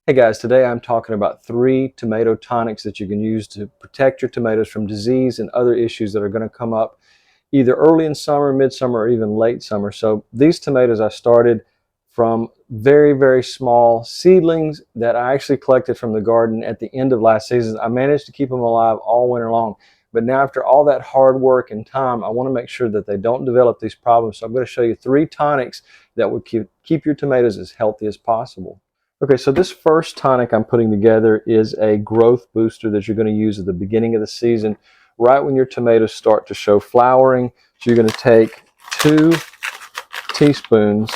Hey guys, today I'm talking about 3 tomato tonics that you can use to protect your tomatoes from disease and other issues that are going to come up either early in summer, midsummer, or even late summer. So these tomatoes I started from very, very small seedlings that I actually collected from the garden at the end of last season. I managed to keep them alive all winter long. But now after all that hard work and time, I want to make sure that they don't develop these problems. So I'm going to show you 3 tonics that will keep your tomatoes as healthy as possible. Okay, so this first tonic I'm putting together is a growth booster that you're going to use at the beginning of the season, right when your tomatoes start to show flowering. So you're going to take 2 teaspoons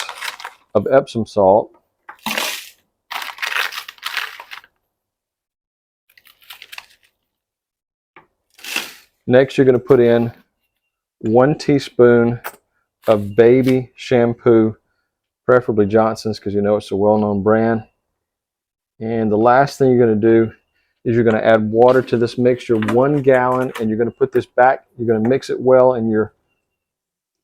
of Epsom salt. Next, you're going to put in 1 teaspoon of baby shampoo, preferably Johnson's because you know it's a well-known brand. And the last thing you're going to do is you're going to add water to this mixture, 1 gallon, and you're going to put this back. You're going to mix it well in your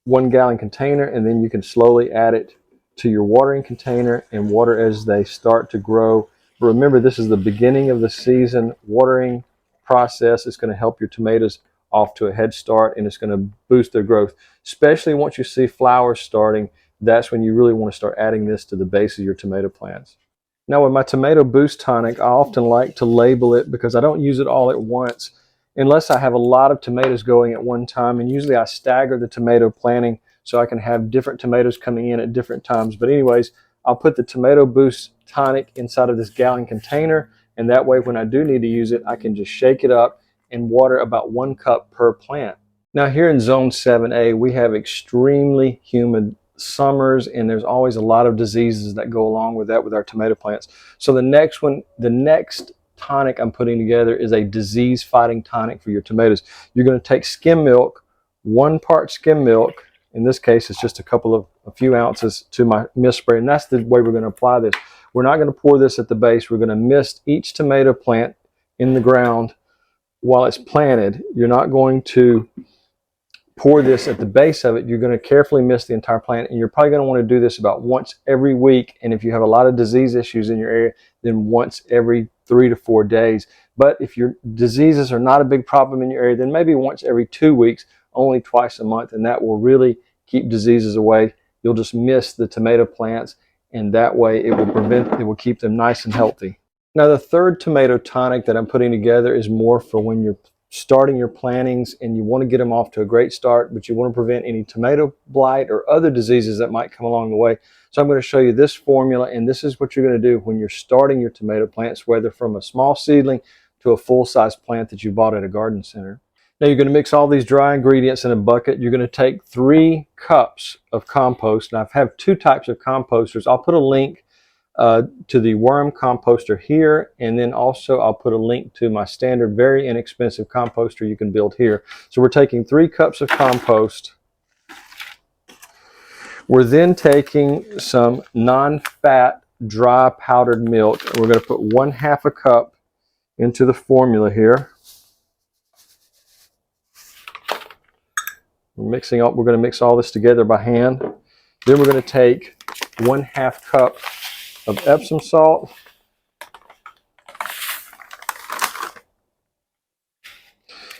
1 gallon container, and then you can slowly add it to your watering container and water as they start to grow. But remember, this is the beginning of the season watering process. It's going to help your tomatoes off to a head start, and it's going to boost their growth. Especially once you see flowers starting, that's when you really want to start adding this to the base of your tomato plants. Now with my tomato boost tonic, I often like to label it because I don't use it all at once unless I have a lot of tomatoes going at one time, and usually I stagger the tomato planting so I can have different tomatoes coming in at different times. But anyways, I'll put the tomato boost tonic inside of this gallon container, and that way when I do need to use it, I can just shake it up and water about 1 cup per plant. Now here in zone 7A, we have extremely humid summers, and there's always a lot of diseases that go along with that with our tomato plants. So the next tonic I'm putting together is a disease fighting tonic for your tomatoes. You're going to take skim milk, 1 part skim milk. In this case, it's just a few ounces to my mist spray, and that's the way we're going to apply this. We're not going to pour this at the base. We're going to mist each tomato plant in the ground while it's planted. You're not going to pour this at the base of it. You're going to carefully mist the entire plant, and you're probably going to want to do this about once every week. And if you have a lot of disease issues in your area, then once every 3 to 4 days. But if your diseases are not a big problem in your area, then maybe once every 2 weeks, only twice a month, and that will really keep diseases away. You'll just mist the tomato plants, and that way it will keep them nice and healthy. Now the third tomato tonic that I'm putting together is more for when you're starting your plantings and you want to get them off to a great start, but you want to prevent any tomato blight or other diseases that might come along the way. So I'm going to show you this formula, and this is what you're going to do when you're starting your tomato plants, whether from a small seedling to a full-size plant that you bought at a garden center. Now you're going to mix all these dry ingredients in a bucket. You're going to take 3 cups of compost. Now I have 2 types of composters. I'll put a link to the worm composter here, and then also I'll put a link to my standard very inexpensive composter you can build here. So we're taking 3 cups of compost. We're then taking some non-fat dry powdered milk, and we're going to put 1/2 cup into the formula here. We're going to mix all this together by hand. Then we're going to take 1/2 cup of Epsom salt,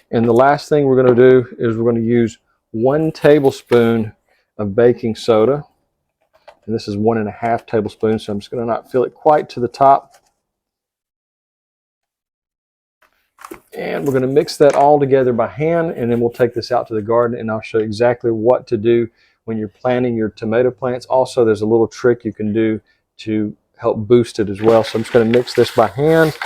and the last thing we're going to do is we're going to use 1 tablespoon of baking soda, and this is 1.5 tablespoons, so I'm just going to not fill it quite to the top. And we're going to mix that all together by hand, and then we'll take this out to the garden, and I'll show you exactly what to do when you're planting your tomato plants. Also, there's a little trick you can do to help boost it as well. So I'm just going to mix this by hand,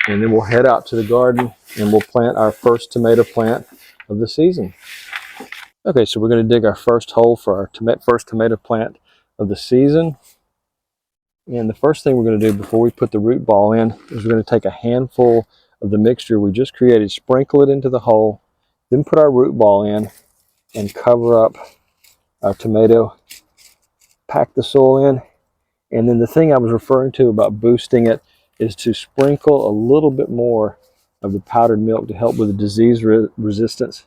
and then we'll head out to the garden and we'll plant our first tomato plant of the season. Okay, so we're going to dig our first hole for our first tomato plant of the season. And the first thing we're going to do before we put the root ball in is we're going to take a handful of the mixture we just created, sprinkle it into the hole, then put our root ball in and cover up our tomato, pack the soil in. And then the thing I was referring to about boosting it is to sprinkle a little bit more of the powdered milk to help with the disease resistance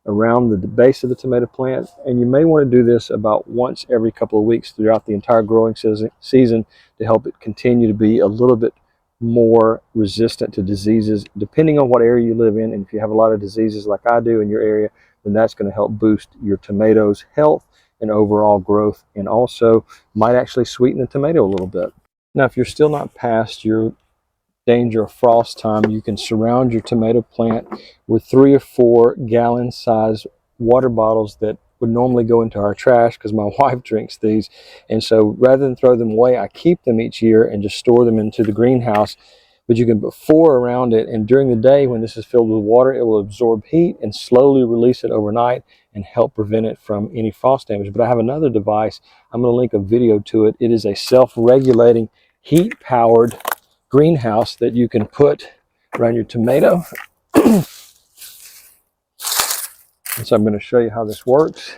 around the base of the tomato plant. And you may want to do this about once every couple of weeks throughout the entire growing season to help it continue to be a little bit more resistant to diseases, depending on what area you live in. And if you have a lot of diseases like I do in your area, then that's going to help boost your tomatoes' health and overall growth, and also might actually sweeten the tomato a little bit. Now, if you're still not past your danger of frost time, you can surround your tomato plant with 3 or 4 gallon size water bottles that would normally go into our trash, because my wife drinks these. And so rather than throw them away, I keep them each year and just store them into the greenhouse. But you can put 4 around it, and during the day when this is filled with water, it will absorb heat and slowly release it overnight and help prevent it from any frost damage. But I have another device. I'm going to link a video to it. It is a self-regulating, heat-powered greenhouse that you can put around your tomato. And so I'm going to show you how this works.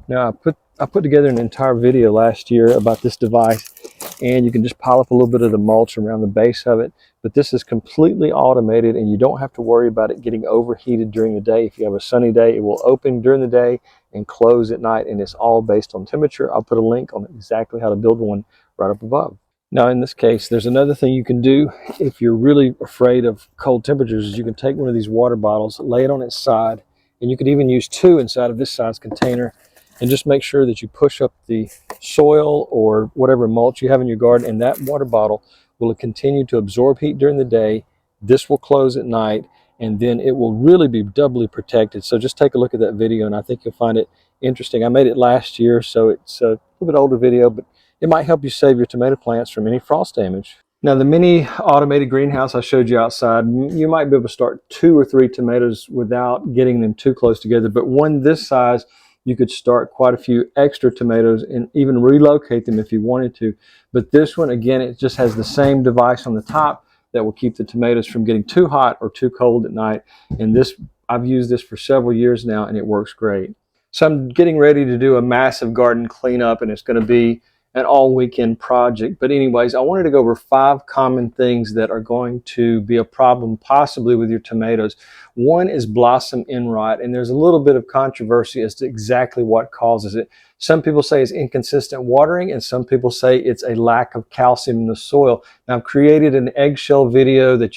Now, I put together an entire video last year about this device, and you can just pile up a little bit of the mulch around the base of it. But this is completely automated, and you don't have to worry about it getting overheated during the day. If you have a sunny day, it will open during the day and close at night, and it's all based on temperature. I'll put a link on exactly how to build one right up above. Now, in this case, there's another thing you can do if you're really afraid of cold temperatures. Is you can take one of these water bottles, lay it on its side, and you could even use 2 inside of this size container, and just make sure that you push up the soil or whatever mulch you have in your garden, and that water bottle will continue to absorb heat during the day. This will close at night, and then it will really be doubly protected. So just take a look at that video, and I think you'll find it interesting. I made it last year, so it's a little bit older video, but it might help you save your tomato plants from any frost damage. Now, the mini automated greenhouse I showed you outside, you might be able to start 2 or 3 tomatoes without getting them too close together. But one this size, you could start quite a few extra tomatoes and even relocate them if you wanted to. But this one, again, it just has the same device on the top that will keep the tomatoes from getting too hot or too cold at night. And this, I've used this for several years now, and it works great. So I'm getting ready to do a massive garden cleanup, and it's going to be an all-weekend project. But anyways, I wanted to go over 5 common things that are going to be a problem possibly with your tomatoes. One is blossom end rot, and there's a little bit of controversy as to exactly what causes it. Some people say it's inconsistent watering, and some people say it's a lack of calcium in the soil. Now, I've created an eggshell video that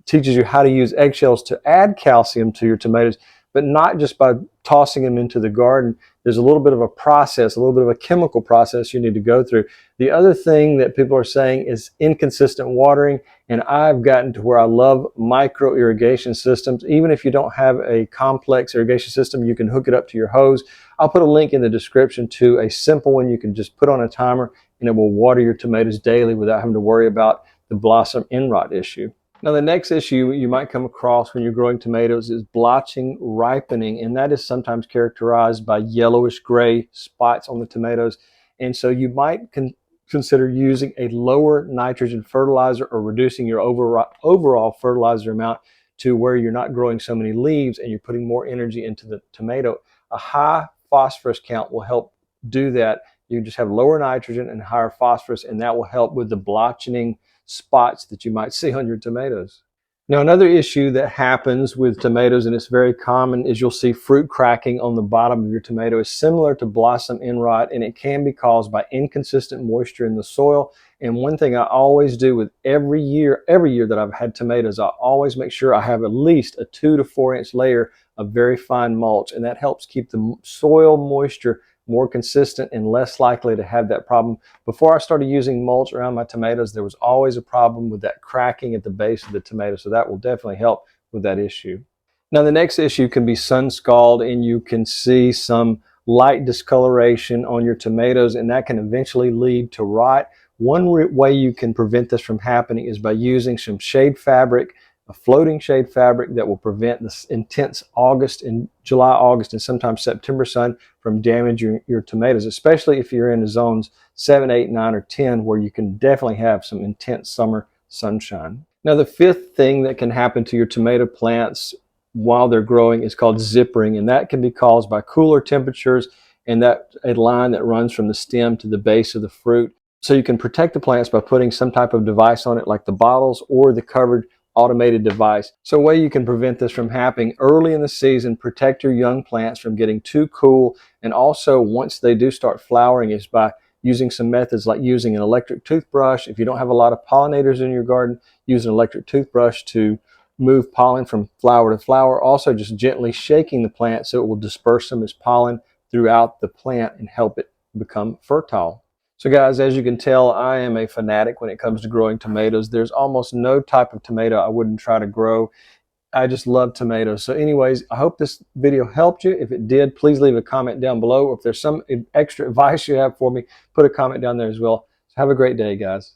teaches you how to use eggshells to add calcium to your tomatoes, but not just by tossing them into the garden. There's a little bit of a process, a little bit of a chemical process you need to go through. The other thing that people are saying is inconsistent watering, and I've gotten to where I love micro irrigation systems. Even if you don't have a complex irrigation system, you can hook it up to your hose. I'll put a link in the description to a simple one you can just put on a timer, and it will water your tomatoes daily without having to worry about the blossom end rot issue. Now, the next issue you might come across when you're growing tomatoes is blotching ripening, and that is sometimes characterized by yellowish gray spots on the tomatoes. And so you might consider using a lower nitrogen fertilizer or reducing your overall fertilizer amount to where you're not growing so many leaves and you're putting more energy into the tomato. A high phosphorus count will help do that. You just have lower nitrogen and higher phosphorus, and that will help with the blotching spots that you might see on your tomatoes. Now, another issue that happens with tomatoes, and it's very common, is you'll see fruit cracking on the bottom of your tomato. It's similar to blossom end rot, and it can be caused by inconsistent moisture in the soil. And one thing I always do with every year that I've had tomatoes, I always make sure I have at least a 2 to 4 inch layer of very fine mulch, and that helps keep the soil moisture more consistent and less likely to have that problem. Before I started using mulch around my tomatoes, there was always a problem with that cracking at the base of the tomato, so that will definitely help with that issue. Now, the next issue can be sun scald, and you can see some light discoloration on your tomatoes, and that can eventually lead to rot. One way you can prevent this from happening is by using some shade fabric, a floating shade fabric that will prevent this intense July, August, and sometimes September sun from damaging your tomatoes, especially if you're in the zones 7, 8, 9, or 10, where you can definitely have some intense summer sunshine. Now, the 5th thing that can happen to your tomato plants while they're growing is called zippering, and that can be caused by cooler temperatures and a line that runs from the stem to the base of the fruit. So you can protect the plants by putting some type of device on it, like the bottles or the covered automated device. So a way you can prevent this from happening early in the season, protect your young plants from getting too cool, and also once they do start flowering is by using some methods like using an electric toothbrush. If you don't have a lot of pollinators in your garden, use an electric toothbrush to move pollen from flower to flower. Also just gently shaking the plant so it will disperse some of its pollen throughout the plant and help it become fertile. So guys, as you can tell, I am a fanatic when it comes to growing tomatoes. There's almost no type of tomato I wouldn't try to grow. I just love tomatoes. So anyways, I hope this video helped you. If it did, please leave a comment down below. Or if there's some extra advice you have for me, put a comment down there as well. So have a great day, guys.